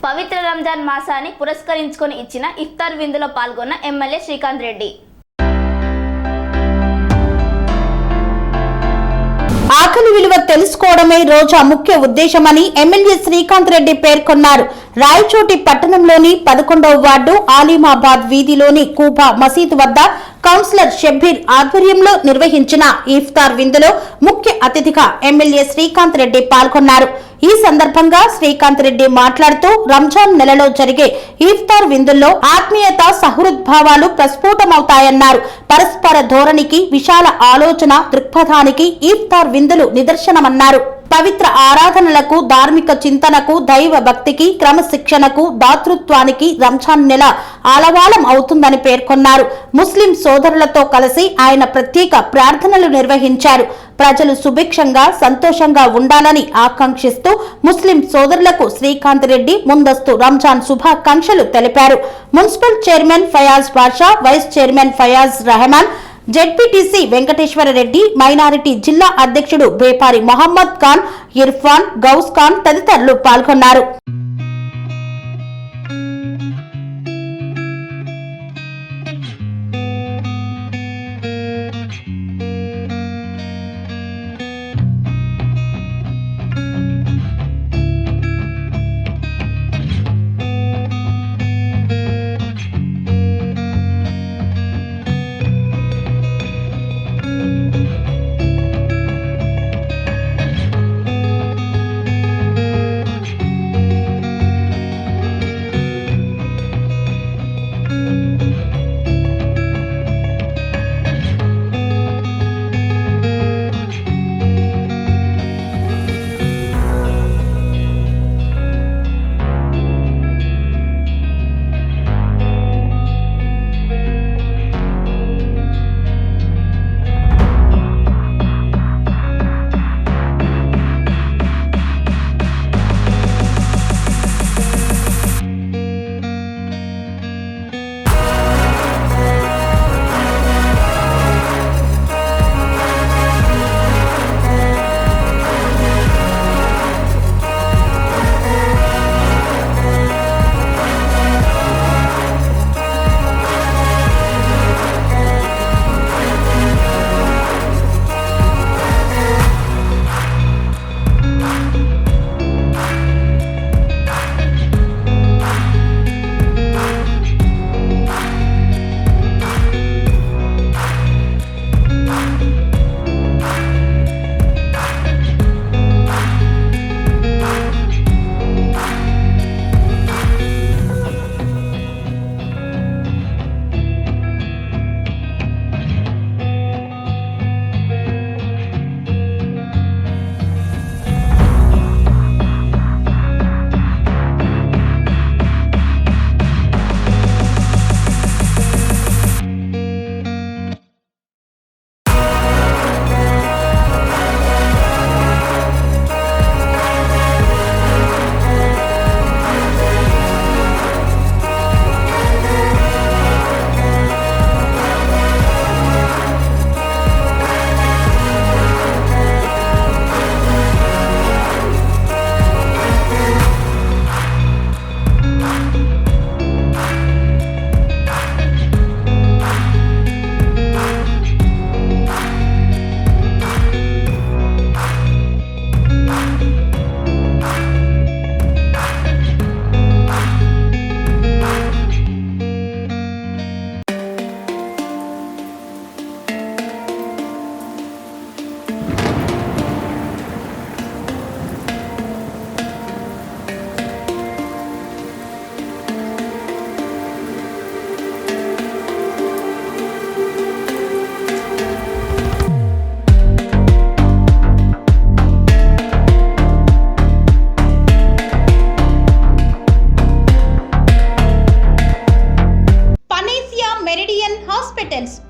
పవిత్ర రంజాన్ మాసాన్ని పురస్కరించుకొని ఇచ్చిన ఇఫ్తార్ విందులో పాల్గొన్న ఎమ్మెల్యే శ్రీకాంత్ రెడ్డి. ఆకలి విలువ తెలుసుకోవడమే రోజా ముఖ్య ఉద్దేశమని ఎమ్మెల్యే శ్రీకాంత్ రెడ్డి పేర్కొన్నారు. రాయచోటి పట్టణంలోని 11వ వార్డు ఆలిమాబాద్ వీధిలోని కూబా మసీదు వద్ద కౌన్సిలర్ షబ్బీర్ ఆధ్వర్యంలో నిర్వహించిన ఇఫ్తార్ విందులో ముఖ్య అతిథిగా ఎమ్మెల్యే శ్రీకాంత్ రెడ్డి పాల్గొన్నారు. ఈ సందర్భంగా శ్రీకాంత్ రెడ్డి మాట్లాడుతూ రంజాన్ నెలలో జరిగే ఇఫ్తార్ విందుల్లో ఆత్మీయత, సహృద్భావాలు ప్రస్ఫుటమవుతాయన్నారు. పరస్పర ధోరణికి, విశాల ఆలోచన దృక్పథానికి ఇఫ్తార్ విందులు నిదర్శనమన్నారు. పవిత్ర ఆరాధనలకు, ధార్మిక చింతనకు, దైవ భక్తికి, క్రమశిక్షణకు, దాతృత్వానికి రంజాన్ నెల ఆలవాలం అవుతుందని పేర్కొన్నారు. ముస్లిం సోదరులతో కలిసి ఆయన ప్రత్యేక ప్రార్థనలు నిర్వహించారు. ప్రజలు సుభిక్షంగా, సంతోషంగా ఉండాలని ఆకాంక్షిస్తూ ముస్లిం సోదరులకు శ్రీకాంత్ రెడ్డి ముందస్తు రంజాన్ శుభాకాంక్షలు తెలిపారు. Municipal chairman Fayaz Basha, vice chairman Fayaz Rehman, ZPTC Venkateswara Reddy, minority జిల్లా అధ్యక్షుడు బేపారి మొహమ్మద్ ఖాన్, ఇర్ఫాన్, గౌస్ ఖాన్ తదితరులు పాల్గొన్నారు.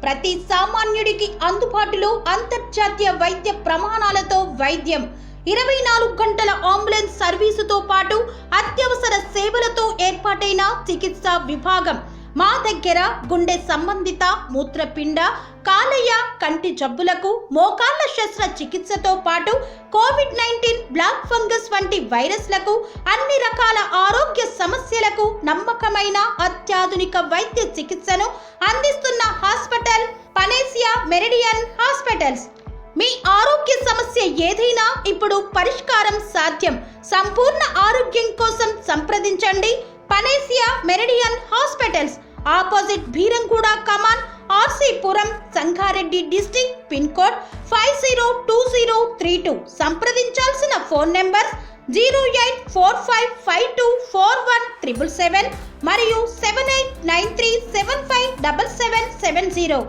ప్రతి సామాన్యుడికి అందుబాటులో అంతర్జాతీయ వైద్య ప్రమాణాలతో వైద్యం 24 గంటల అంబులెన్స్ సర్వీసుతో పాటు అత్యవసర సేవలతో ఏర్పాటైన చికిత్సా విభాగం మా దగ్గర గుండె సంబంధిత మూత్రపిండ కాలేయ కంటి జబ్బులకు మోకాళ్ల శస్త్రచికిత్సతో పాటు కోవిడ్-19 బ్లాక్ ఫంగస్ వంటి వైరస్లకు, అన్ని రకాల ఆరోగ్య సమస్యలకు నమ్మకమైన అత్యాధునిక వైద్య చికిత్సను అందిస్తున్న హాస్పిటల్ పనేసియా మెరిడియన్ హాస్పిటల్స్. మీ ఆరోగ్య సమస్య ఏదైనా ఇప్పుడు పరిష్కారం సాధ్యం. సంపూర్ణ ఆరోగ్యం కోసం సంప్రదించండి Panacea Meridian hospitals, opposite Bheeramguda Kaman, RC Puram, Sangareddy district, pin code 502032. సంప్రదించాల్సిన ఫోన్ నెంబర్ 0845524177 మరియు 7893757770.